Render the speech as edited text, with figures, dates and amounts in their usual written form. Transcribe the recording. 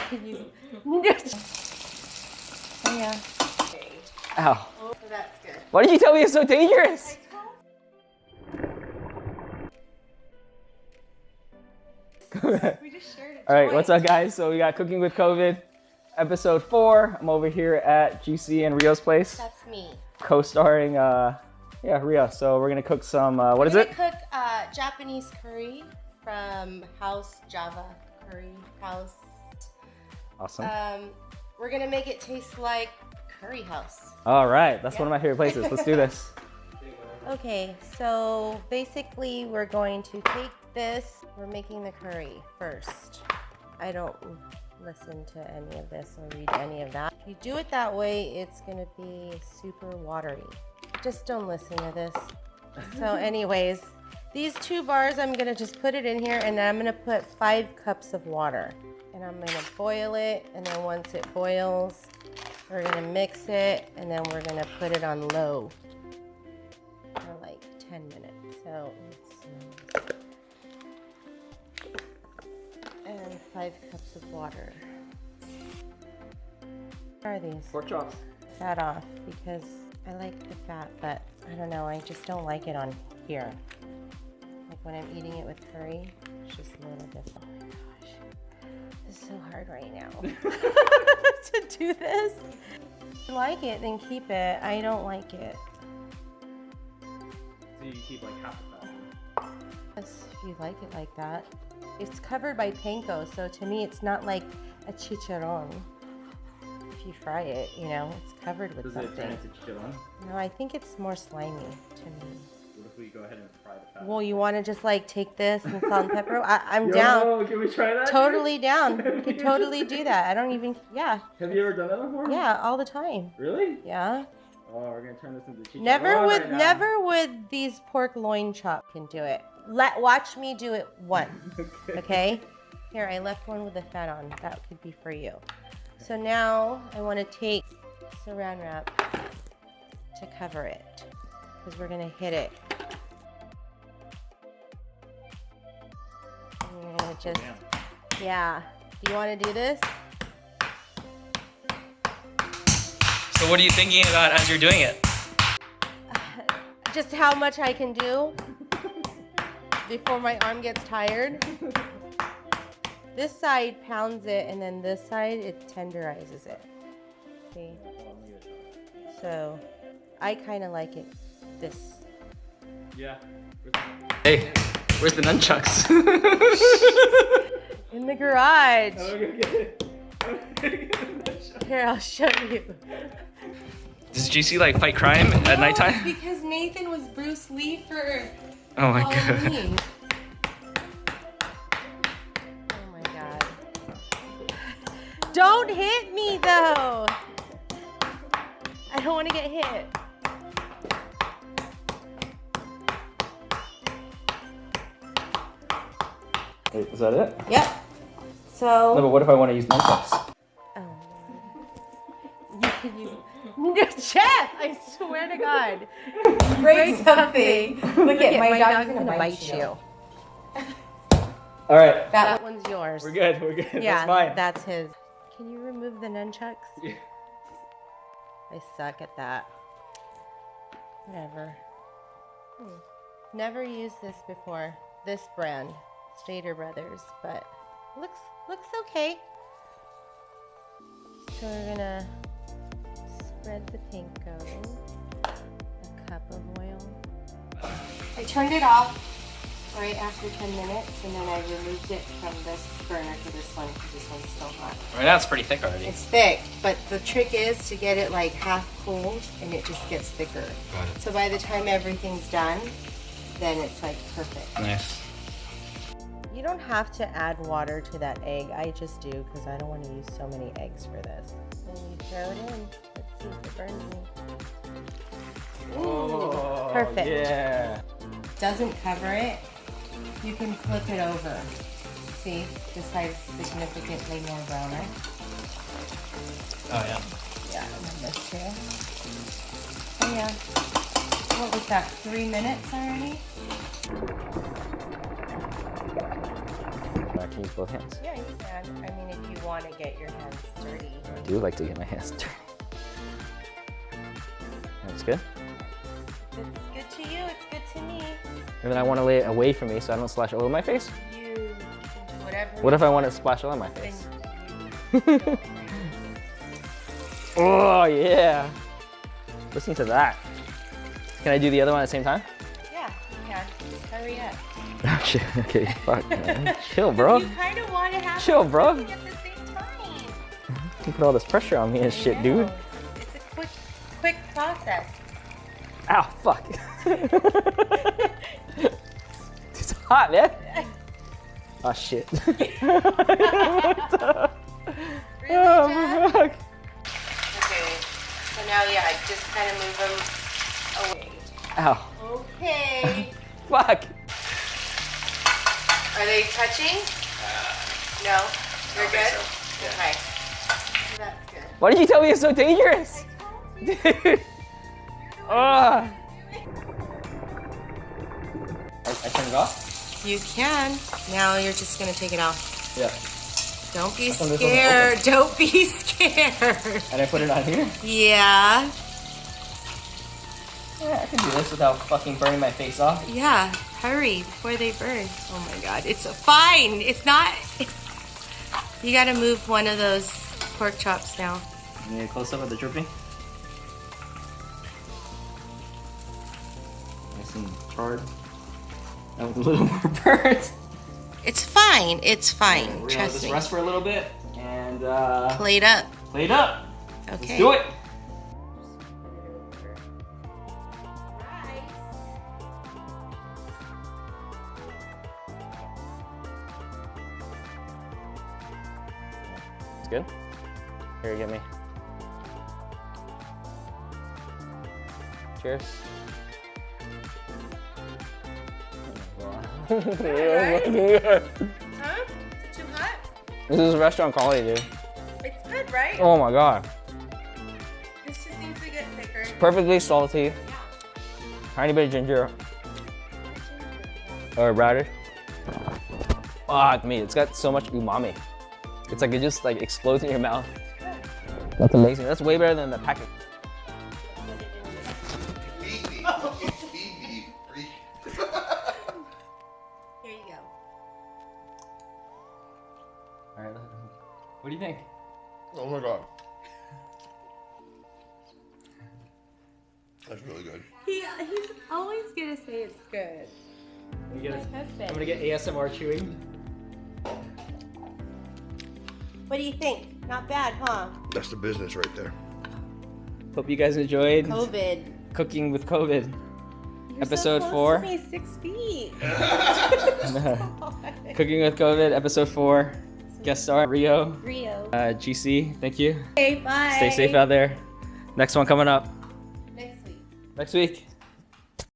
Oh yeah. Ow. Oh, that's good. Why did you tell me it's so dangerous? We just shared it. All right, what's up guys? So we got Cooking with COVID, episode 4. I'm over here at GC and Rio's place. That's me. Co-starring, Rio. So we're gonna cook some, what is it? We're gonna cook Japanese curry from House Java Curry House. Awesome. We're gonna make it taste like Curry House. All right, that's one of my favorite places. Let's do this. Okay, so basically we're going to take this. We're making the curry first. I don't listen to any of this or read any of that. If you do it that way, it's gonna be super watery. Just don't listen to this. So anyways, these 2 bars, I'm gonna just put it in here and then I'm gonna put 5 cups of water. And I'm gonna boil it, and then once it boils, we're gonna mix it, and then we're gonna put it on low for like 10 minutes. So, and 5 cups of water. What are these? Pork chops. Fat off, because I like the fat, but I don't know, I just don't like it on here. Like when I'm eating it with curry, it's just a little different. It's so hard right now to do this. If you like it, then keep it. I don't like it. So you keep like half the fat. Yes, if you like it like that. It's covered by panko, so to me it's not like a chicharron. If you fry it, you know, it's covered with something. Does it turn into chicharron? No, I think it's more slimy to me. What if we go ahead and fry the fat? Well, you want to just like take this and salt and pepper? I'm down. Can we try that? Totally down. You could totally do that. I don't even, yeah. Have you ever done that before? Yeah, all the time. Really? Yeah. Oh, we're gonna turn this into chicharron. Never would these pork loin chop can do it. Watch me do it once. Okay? Here, I left one with the fat on. That could be for you. So now I want to take saran wrap to cover it because we're gonna hit it. And we're gonna just, yeah. Do you want to do this? So what are you thinking about as you're doing it? Just how much I can do before my arm gets tired. This side pounds it, and then this side, it tenderizes it. See? So, I kind of like it this. Yeah. Hey, where's the nunchucks? In the garage. I'm gonna get it. Here, I'll show you. Does GC like fight crime at nighttime? Because Nathan was Bruce Lee for Oh my god. Halloween. Oh my god. Don't hit me though. I don't want to get hit. Wait, is that it? Yep. So. No, but what if I want to use nunchucks? You can use. Chef, I swear to God. Break something. Look at my dog's gonna bite you. All right. That one's yours. We're good. We're good. Yeah, That's mine. that's his. Can you remove the nunchucks? Yeah. I suck at that. Whatever. Never used this before. This brand, Stater Brothers, but looks okay. So we're gonna spread the panko. A cup of oil. I turned it off right after 10 minutes, and then I removed it from this burner to this one because this one's still hot. Right now it's pretty thick already. It's thick, but the trick is to get it like half cooled, and it just gets thicker. Got it. So by the time everything's done, then it's like perfect. Nice. You don't have to add water to that egg. I just do because I don't want to use so many eggs for this. And you throw it in. Let's see if it burns me. Ooh, Oh, perfect. Yeah. Doesn't cover it. You can flip it over. See, this side's significantly more browner. Oh yeah. Yeah, and then this too. Oh yeah. What was that? 3 minutes already? I can use both hands. Yeah, you can. I mean, if you want to get your hands dirty. I do like to get my hands dirty. That's good. It's good to you, it's good to me. And then I want to lay it away from me so I don't splash all over my face. You can do whatever. What if I want to splash all on my face? Then you Oh, yeah. Listen to that. Can I do the other one at the same time? Yeah, you can. Just hurry up. Oh, shit. Okay, fuck, man. Chill, bro. You kind of want to have Chill, it bro. cooking at the same time. You put all this pressure on me and shit, dude. It's a quick process. Ow, fuck. It's hot, man. Oh, shit. Really, Oh, Jack? fuck. Okay, so now, yeah, just kind of move them away. Ow. Okay. Fuck. Are they touching? No? You're good? Okay. That's good. Why did you tell me it's so dangerous? Dude. Ah. I turn it off? You can. Now you're just going to take it off. Yeah. Don't be This wasn't scared. Don't be scared. And I put it on here? Yeah. Yeah, I can do this without fucking burning my face off. Yeah. Hurry before they burn. Oh my god. It's fine. It's not. You got to move one of those pork chops now. You need a close up of the dripping? Nice and charred. That was a little more burnt. It's fine. It's fine. We're gonna let Trust this me. rest for a little bit and Plate up. plate up. Okay. Let's do it. It's good. Here, you get me. Cheers. Huh? Is it too hot? This is restaurant quality, dude. It's good, right? Oh my god. This just needs to get thicker. Perfectly salty. Yeah. Tiny bit of ginger or radish. Fuck me, it's got so much umami. It's like it just like explodes in your mouth. That's amazing. That's way better than the packet. Here you go. All right, what do you think? Oh my god. That's really good. He's always gonna say it's good. I'm gonna Husband. get ASMR chewing. What do you think? Not bad, huh? That's the business right there. Hope you guys enjoyed COVID. Cooking with COVID. You're Episode so 4. close to me, 6 feet. Cooking with COVID, episode 4. Guest star Rio. Rio. GC, thank you. Okay, bye. Stay safe out there. Next one coming up Next week. next week.